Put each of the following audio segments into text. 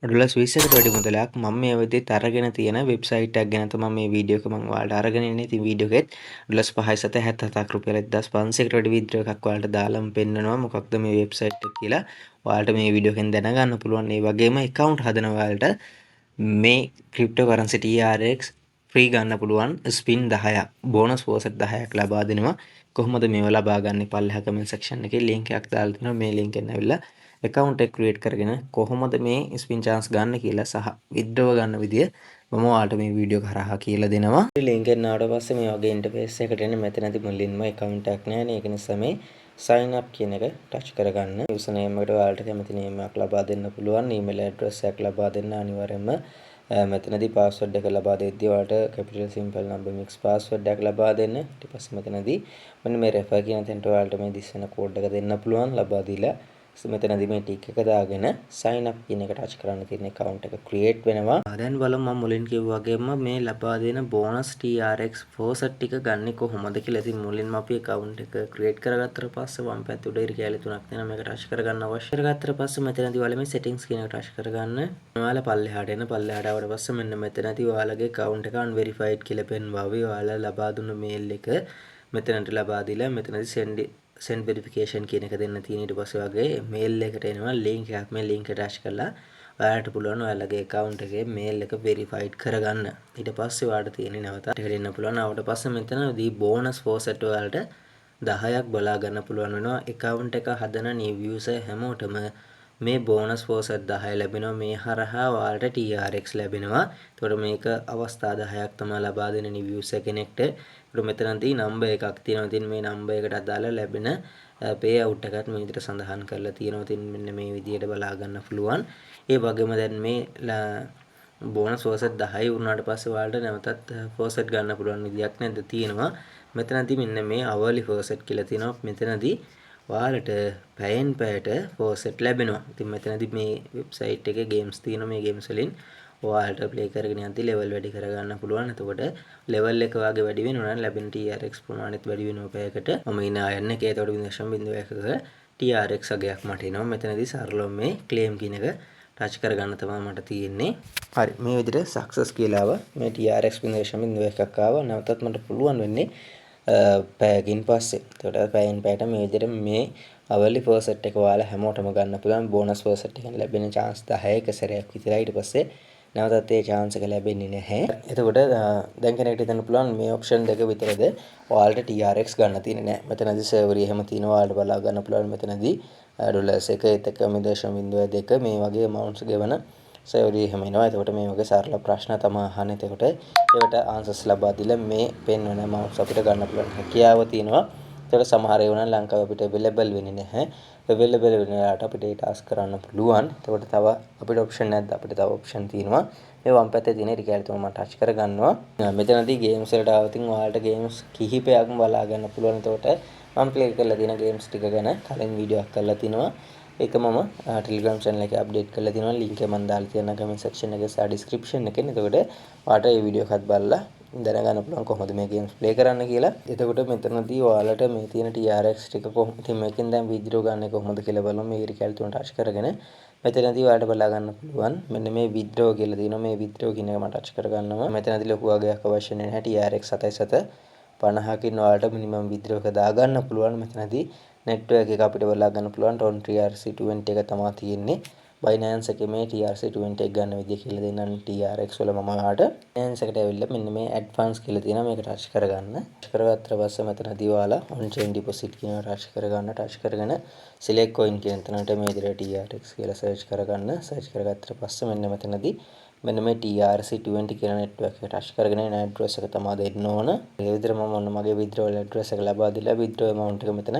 Dollars 20කට වැඩි මුදලක් මම මේ වෙද්දිත් අරගෙන තියෙන වෙබ්සයිට් එකක් ගැන තමයි මේ වීඩියෝ එක මම ඔයාලට අරගෙන ඉන්නේ. ඉතින් වීඩියෝ එකෙත් ඩොලර්ස් 5යි සත 77ක් රුපියල් 1500කට වැඩි වීඩියෝ එකක් ඔයාලට දාලාම පෙන්නනවා මොකක්ද මේ වෙබ්සයිට් එක කියලා. ඔයාලට මේ වීඩියෝ එකෙන් දැනගන්න පුළුවන්. ඒ වගේම account හදන ඔයාලට මේ cryptocurrency TRX ෆ්‍රී ගන්න පුළුවන් ස්පින් 10ක් බෝනස් ෆෝසට් 10ක් ලබා දෙනවා. කොහොමද මේව ලබා ගන්නේ? පල්ලෙහා කමෙන්ට් සෙක්ෂන් එකේ link එකක් දාලා තිනවා. මේ link එකෙන් ඇවිල්ලා account එක create කරගෙන කොහොමද මේ spin chance ගන්න කියලා සහ withdraw ගන්න විදිය මම ඔයාලට මේ වීඩියෝ එක හරහා කියලා දෙනවා. link එක නාවට පස්සේ මේ වගේ interface එකකට එන්න මෙතනදී මුලින්ම account එකක් නැහැ නේ. ඒක නිසා මේ sign up කියන එක touch කරගන්න. user name එකට ඔයාලට කැමති name එකක් ලබා දෙන්න පුළුවන්. email address එකක් ලබා දෙන්න අනිවාර්යයෙන්ම මෙතනදී password එක ලබා දෙද්දී ඔයාලට capital simple number mix password එකක් ලබා දෙන්න. ඊට පස්සේ මෙතනදී මෙන්න මේ refer කියන තැනට ඔයාලට මේ දිස් වෙන code එක දෙන්න පුළුවන් ලබා දීලා මෙතනදී මේ ටික් එක දාගෙන sign up කියන එක ටච් කරන්න තියෙන account එක create වෙනවා. දැන් බලමු මම මුලින් කිව්වා වගේම මේ ලබා දෙන bonus TRX faucet ටික ගන්නෙ කොහොමද කියලා. ඉතින් මුලින්ම අපි account එක create කරගත්තට පස්සේ වම් පැත්තේ උඩ ඉරි කැලේ තුනක් තියෙනවා. මේක ටච් කරගන්න අවශ්‍ය. කරගත්තට පස්සේ මෙතනදී ඔයාලා මේ settings කියන එක ටච් කරගන්න. ඔයාලා පල්ලෙහාට එන පල්ලෙහාට ආවට පස්සේ මෙන්න මෙතනදී ඔයාලගේ account එක unverified කියලා පෙන්වවි. ඔයාලා ලබා දුන්න mail එක මෙතනට ලබා දීලා මෙතනදී send verification කියන එක දෙන්න තියෙන. ඊට පස්සේ වගේ mail එකට එනවා link එකක්. මේ link එක ටච් කරලා ඔයාලට පුළුවන් ඔයාලගේ account එකේ mail එක verified කරගන්න. ඊට පස්සේ ඔයාලට තියෙන්නේ නැවත එකට එන්න පුළුවන්. ආවට පස්සේ මෙතනදී bonus faucet ඔයාලට 10ක් බලා ගන්න පුළුවන් වෙනවා. account එක හදන new user හැමෝටම මේ bonus faucet 10 ලැබෙනවා. මේ හරහා ඔයාලට TRX ලැබෙනවා. එතකොට මේක අවස්ථා 10ක් තමයි ලබා දෙන new user කෙනෙක්ට. මෙතනදී නම්බර් එකක් තියෙනවා. ඉතින් මේ නම්බර් එකට අදාළ ලැබෙන pay out එකත් මේ විදිහට සඳහන් කරලා තියෙනවා. ඉතින් මෙන්න මේ විදිහට බලා ගන්න පුළුවන්. ඒ වගේම දැන් මේ බෝනස් ෆෝසට් 10 වුණාට පස්සේ ඔයාලට නැවතත් ෆෝසට් ගන්න පුළුවන් විදියක් නැද්ද තියෙනවා. මෙතනදී මෙන්න මේ hourly ෆෝසට් කියලා තියෙනවා. මෙතනදී ඔයාලට පැයෙන් පැයට ෆෝසට් ලැබෙනවා. ඉතින් මෙතනදී මේ වෙබ්සයිට් එකේ ගේම්ස් තියෙනවා. මේ ගේම්ස් වලින් ඔයාලට ප්ලේ කරගෙන යද්දි ලෙවල් වැඩි කරගන්න පුළුවන්. එතකොට ලෙවල් එක වාගේ වැඩි වෙනවා නම් ලැබෙන TRX ප්‍රමාණයත් වැඩි වෙනවා පැයකට. මම ඉන අයන්න එකේ එතකොට 0.01ක TRX අගයක් මට එනවා. මෙතනදී සරලව මේ claim කියන එක ටච් කරගන්න තමයි මට තියෙන්නේ. හරි මේ විදිහට success කියලා ආවා. මේ TRX 0.01ක් ආවා. නැවතත් මට පුළුවන් වෙන්නේ පැයකින් පස්සේ. එතකොට පැයෙන් පැයට මේ විදිහට මේ අවලි ෆර්සට් එක ඔයාලා හැමෝටම ගන්න පුළුවන්. බෝනස් ෆර්සට් එකෙන් ලැබෙන chance 10 එක සැරයක් විතරයි. ඊට පස්සේ නැවතත් ඒ chance එක ලැබෙන්නේ නැහැ. එතකොට දැන් කෙනෙක්ට හිතන්න පුළුවන් මේ option දෙක විතරද ඔයාලට TRX ගන්න තියෙන්නේ නැහැ. මෙතනදී server එහෙම තියෙනවා. ඔයාලට බලා ගන්න පුළුවන්. මෙතනදී ඩොලර්ස් 1.02 මේ වගේ amounts ගෙවන server එහෙම එනවා. එතකොට මේ වගේ සරල ප්‍රශ්න තමයි අහන්නේ. එතකොට ඒකට answers ලබා දීලා මේ පෙන්වන amounts අපිට ගන්න පුළුවන් හැකියාව තියෙනවා. එතකොට සමහර ඒවා නම් ලංකාව අපිට available වෙන්නේ නැහැ. available වෙන යාට අපිට ඒ ටාස්ක් කරන්න පුළුවන්. එතකොට තව අපිට option නැද්ද? අපිට තව option තියෙනවා. මේ වම් පැත්තේ තියෙන රිකැල් තුන මම ටච් කරගන්නවා. මෙතනදී games වලට આવතින් ඔයාලට games කිහිපයක්ම බලා ගන්න පුළුවන්. එතකොට මම ප්ලේ කරලා තියෙන games ටික ගැන කලින් වීඩියෝ එකක් කරලා තිනවා. ඒක මම Telegram channel එකේ update කරලා තිනවා. link එක මම දාලා තියෙනවා comment section එකේ සහ description එකේ. එතකොට ඔයාලට මේ වීඩියෝ එකත් බලලා දැනගන්න පුළුවන් කොහොමද මේ games play කරන්න කියලා. එතකොට මෙතනදී ඔයාලට මේ තියෙන TRX ටික කොහොමද ඉතින් මේකෙන් දැන් withdraw ගන්න කොහොමද කියලා බලමු. මේ රිකැල් තුන ටච් කරගෙන මෙතනදී ඔයාලට බලා ගන්න පුළුවන්. මෙන්න මේ withdraw කියලා තියෙනවා. මේ withdraw කියන එක මම ටච් කරගන්නවා. මෙතනදී ලොකු වගයක් අවශ්‍ය නැහැ. TRX 7.50කින් ඔයාලට minimum withdraw එක දාගන්න පුළුවන්. මෙතනදී network එක අපිට බලා ගන්න පුළුවන්. Tron TRC20 එක තමයි තියෙන්නේ. Binance එකේ මේ TRC20 එක ගන්න විදිය කියලා දෙන්නම් TRX වල මම ඔයාලට. Binance එකට ඇවිල්ලා මෙන්න මේ advance කියලා තියෙනවා. මේක ටච් කරගන්න. ටච් කරගත්තට පස්සේ මෙතනදී ඔයාලා on chain deposit කියන ටච් කරගන්න. ටච් කරගෙන select coin කියන තැනට මේ විදිහට TRX කියලා search කරගන්න. search කරගත්තට පස්සේ මෙන්න මෙතනදී මෙන්න මේ TRC20 කියන network එක ටච් කරගෙන එන address එක තමයි දෙන්න ඕන. ඒ විදිහට මම ඔන්න මගේ withdrawal address එක ලබා දීලා withdraw amount එක මෙතන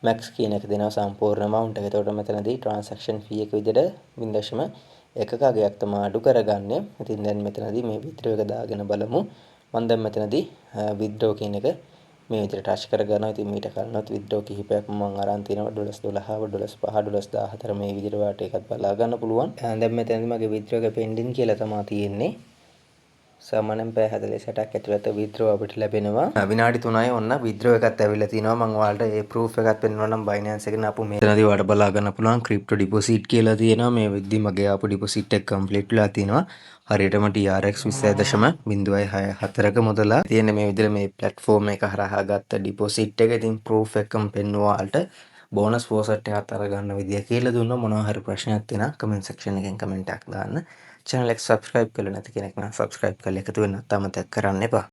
max කියන එක දෙනවා සම්පූර්ණ amount එක. එතකොට මෙතනදී transaction fee එක විදිහට 0.1ක අගයක් තමයි අඩු කරගන්නේ. ඉතින් දැන් මෙතනදී මේ withdraw එක දාගෙන බලමු. මම දැන් මෙතනදී withdraw කියන එක මේ විදිහට ටච් කරගන්නවා. ඉතින් මීට කලින්වත් withdraw කිහිපයක් මම අරන් තිනවා. $12 $5 $14 මේ විදිහට ඔයාලට ඒකත් බලා ගන්න පුළුවන්. දැන් මෙතනදී මගේ withdraw එක pending කියලා තමයි තියෙන්නේ. සාමාන්‍යයෙන් පැය 48ක් ඇතුළත විත්ඩ්‍රෝ අපිට ලැබෙනවා. විනාඩි 3යි ඔන්න විත්ඩ්‍රෝ එකත් ඇවිල්ලා තිනවා. මම ඔයාලට ඒ ප්‍රූෆ් එකත් පෙන්නනවා නම් Binance එකෙන් ආපු මෙතනදී ඔයාලට බලා ගන්න පුළුවන් ක්‍රිප්ටෝ ඩිපොසිට් කියලා තියෙනවා. මේ වෙද්දි මගේ ආපු ඩිපොසිට් එක කම්ප්ලීට් වෙලා තිනවා. හරියටම TRX 20.04ක මුදල තියෙන මේ විදිහට මේ platform එක හරහා ගත්ත ඩිපොසිට් එක. ඉතින් ප්‍රූෆ් එකම පෙන්නුවා ඔයාලට. බෝනස් පෝසට් එකත් අරගන්න විදිය කියලා දුන්නා. මොනවා හරි ප්‍රශ්නයක් තියෙනවා කමෙන්ට් සෙක්ෂන් එකෙන් කමෙන්ට් එකක් දාන්න. channel එක subscribe කරලා නැති කෙනෙක් නම් subscribe කරලා එකතු වෙන්න අමතක කරන්න එපා.